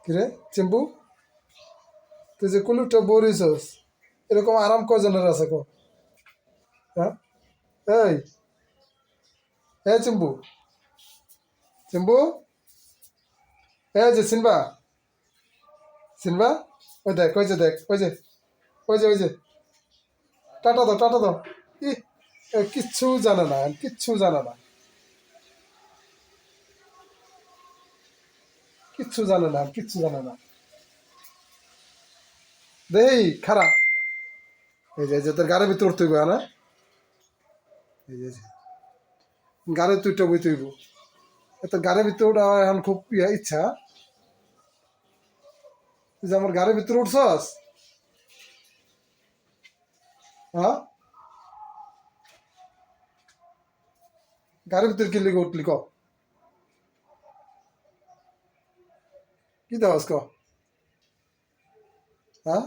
কিরে চিম্পু, তুই যে কুলুপটা বরিছস, এরকম আরাম কজনের আছে কো? হ্যাঁ, এই হ্যাঁ চিম্পু, চিম্পু, হ্যাঁ যে সিনবা, সিনবা, ওই দেখ, ওই যে দেখ, ওই যে, ওই যে, ওই যে, টাটা দাও। ই কিচ্ছু জানে না, কিচ্ছু জানে না, কিচ্ছু জানে না, কিচ্ছু জানে না। দেই খারাপ। এই যে তোর গাড়ির ভিতর তুইব না, এই যে গাড়ি তুইটা বই তুইব। তোর গাড়ির ভিতর ওটা এখন খুব ইচ্ছা, তুই যে আমার গাড়ির ভিতরে উঠছস। হ্যাঁ, গাড়ির ভিতর কি লিখে উঠলি ক? কি দেওয়াস ক? হ্যাঁ,